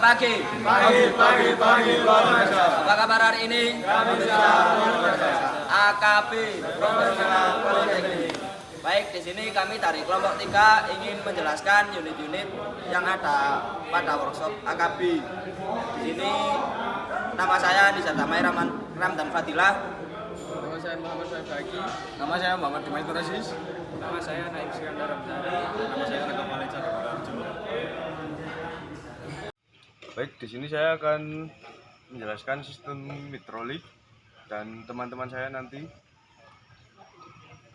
Pagi. Pagi luar biasa. Apa kabar hari ini? Kami bisa luar biasa. AKB. Profesional Politeknik. Baik, di sini kami dari kelompok 3 ingin menjelaskan unit-unit yang ada pada workshop AKB. Di sini nama saya Nisatamai Ramdan Fadilah. Nama saya Muhammad Syafaki. Nama saya Muhammad Dimas Rasis. Nama saya Naim Sikandar Ramdhani. Nama saya Raka Maleca Ramadhanjo. Baik, di sini saya akan menjelaskan sistem hidrolik dan teman-teman saya nanti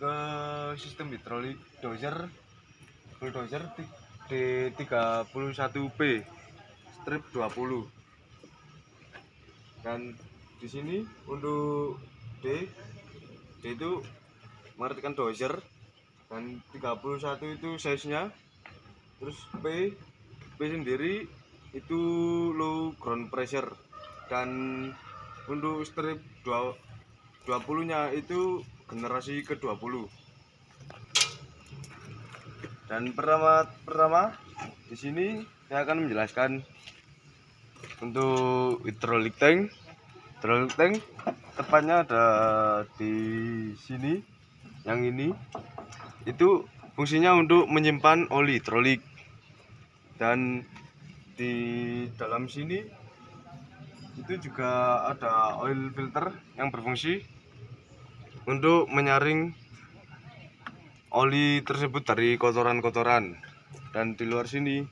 ke sistem hidrolik bulldozer D31B strip 20. Dan di sini untuk D itu mengartikan dozer, dan 31 itu size-nya. Terus P sendiri itu low ground pressure, dan untuk strip 20 nya itu generasi ke-20. Dan pertama di sini saya akan menjelaskan untuk hydraulic tank. Tepatnya ada di sini, yang ini itu fungsinya untuk menyimpan oli hidrolik, dan di dalam sini itu juga ada oil filter yang berfungsi untuk menyaring oli tersebut dari kotoran-kotoran. Dan di luar sini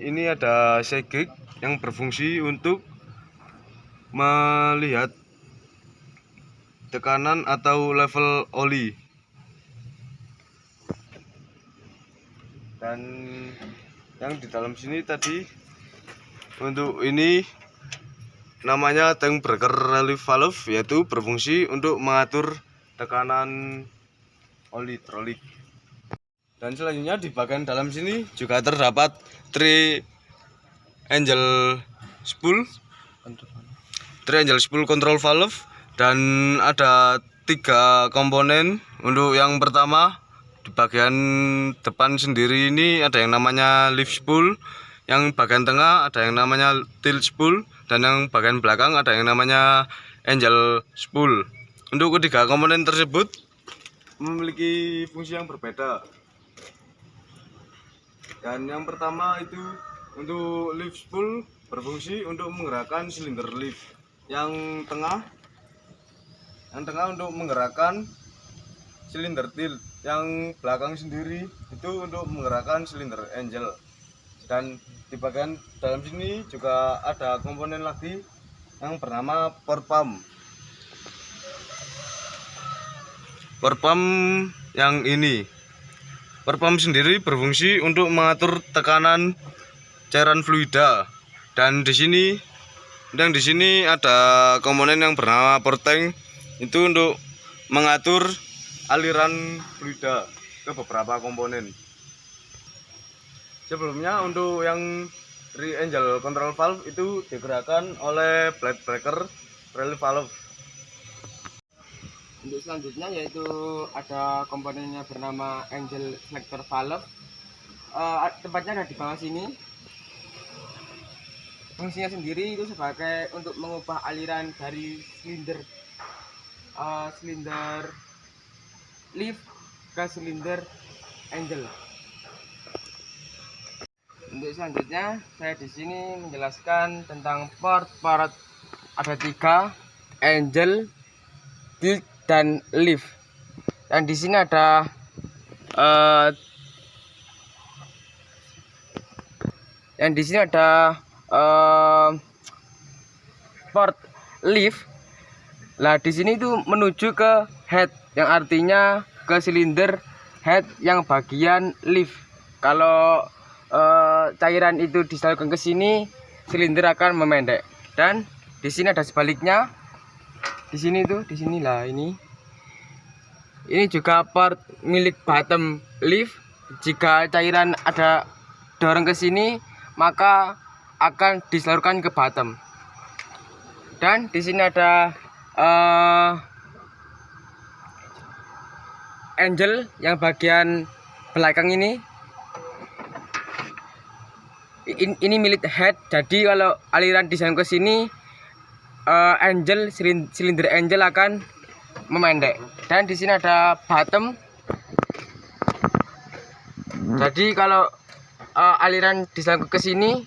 ini ada segek yang berfungsi untuk melihat tekanan atau level oli. Dan yang di dalam sini tadi, untuk ini namanya tank breaker relief valve, yaitu berfungsi untuk mengatur tekanan oli hidrolik. Dan selanjutnya di bagian dalam sini juga terdapat triangle spool control valve, dan ada 3 komponen. Untuk yang pertama, di bagian depan sendiri ini ada yang namanya leaf spool, yang bagian tengah ada yang namanya tilt spool, dan yang bagian belakang ada yang namanya angel spool. Untuk ketiga komponen tersebut memiliki fungsi yang berbeda. Dan yang pertama itu untuk leaf spool berfungsi untuk menggerakkan silinder leaf. Yang tengah untuk menggerakkan silinder tilt. Yang belakang sendiri itu untuk menggerakkan silinder angel. Dan di bagian dalam sini juga ada komponen lagi yang bernama pour pump. Yang ini, pour pump sendiri berfungsi untuk mengatur tekanan cairan fluida. Dan di sini ada komponen yang bernama pour tank, itu untuk mengatur aliran fluida ke beberapa komponen. Sebelumnya untuk yang triangle control valve itu digerakkan oleh blade breaker relief valve. Untuk selanjutnya yaitu ada komponennya bernama angel selector valve. Tempatnya ada di bawah sini. Fungsinya sendiri itu sebagai untuk mengubah aliran dari silinder leaf ke silinder angel. Untuk selanjutnya saya di sini menjelaskan tentang part ada 3, angel, tilt, dan leaf. Dan di sini ada part leaf. Lah di sini itu menuju ke head, yang artinya ke silinder head yang bagian leaf. Kalau cairan itu disalurkan ke sini, silinder akan memendek. Dan di sini ada sebaliknya. Di sinilah ini juga part milik bottom leaf. Jika cairan ada dorong ke sini, maka akan disalurkan ke bottom. Dan di sini ada angel yang bagian belakang ini. ini milik head. Jadi kalau aliran desain ke sini, silinder angel akan memendek. Dan di sini ada bottom. Jadi kalau aliran desain ke sini,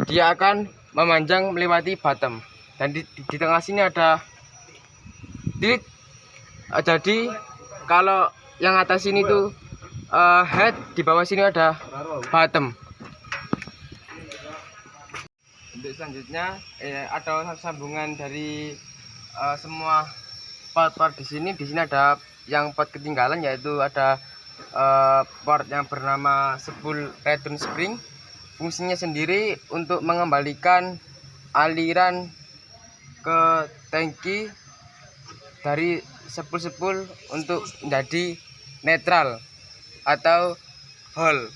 dia akan memanjang melewati bottom. Dan di tengah sini ada tilt. Jadi kalau yang atas sini tuh head, di bawah sini ada bottom. Untuk selanjutnya ada sambungan dari semua part-part di sini. Di sini ada yang part ketinggalan, yaitu ada part yang bernama spool return spring. Fungsinya sendiri untuk mengembalikan aliran ke tangki dari spool untuk menjadi netral atau whole.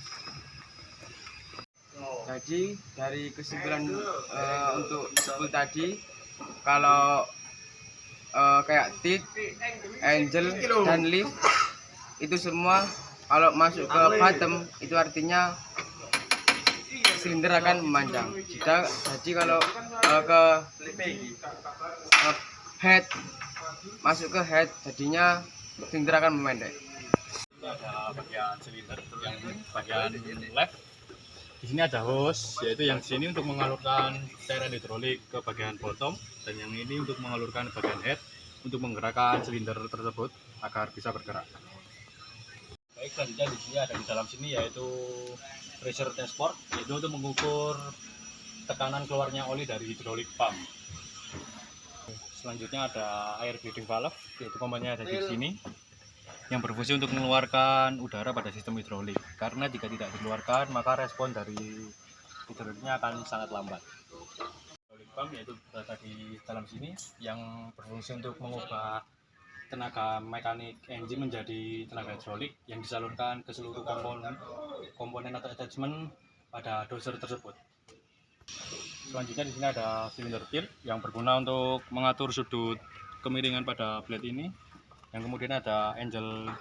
Jadi dari kesimpulan untuk spool tadi, kalau kayak tilt, angel, dan leaf itu semua kalau masuk ke bottom itu artinya silinder akan memanjang. Jadi kalau ke head, masuk ke head, jadinya silinder akan memendek. Ada bagian silinder yang bagian left. Di sini ada hose, yaitu yang di sini untuk mengalurkan cairan hidrolik ke bagian bottom, dan yang ini untuk mengalurkan bagian head untuk menggerakkan silinder tersebut agar bisa bergerak. Baik, selanjutnya di sini ada di dalam sini yaitu pressure test port, yaitu untuk mengukur tekanan keluarnya oli dari hidrolik pump. Selanjutnya ada air bleeding valve, yaitu komponennya ada di sini, yang berfungsi untuk mengeluarkan udara pada sistem hidrolik. Karena jika tidak dikeluarkan, maka respon dari hidroliknya akan sangat lambat. Hidrolik pump yaitu berada di dalam sini, yang berfungsi untuk mengubah tenaga mekanik engine menjadi tenaga hidrolik yang disalurkan ke seluruh komponen atau attachment pada doser tersebut. Selanjutnya di sini ada silinder tilt yang berguna untuk mengatur sudut kemiringan pada blade ini. Yang kemudian ada angel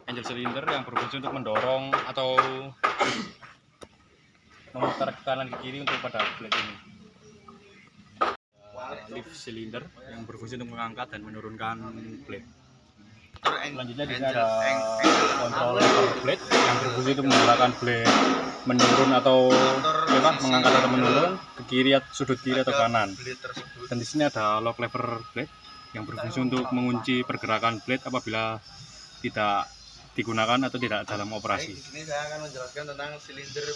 cylinder yang berfungsi untuk mendorong atau memutar ke kanan ke kiri untuk pada blade ini. Lift cylinder yang berfungsi untuk mengangkat dan menurunkan blade. Selanjutnya di sini ada kontrol blade yang berfungsi untuk menggerakkan blade menurun atau mengangkat atau menurun ke kiri, sudut kiri atau kanan. Dan di sini ada lock lever blade yang berfungsi untuk mengunci pergerakan blade apabila tidak digunakan atau tidak dalam operasi. Di sini saya akan menjelaskan tentang silinder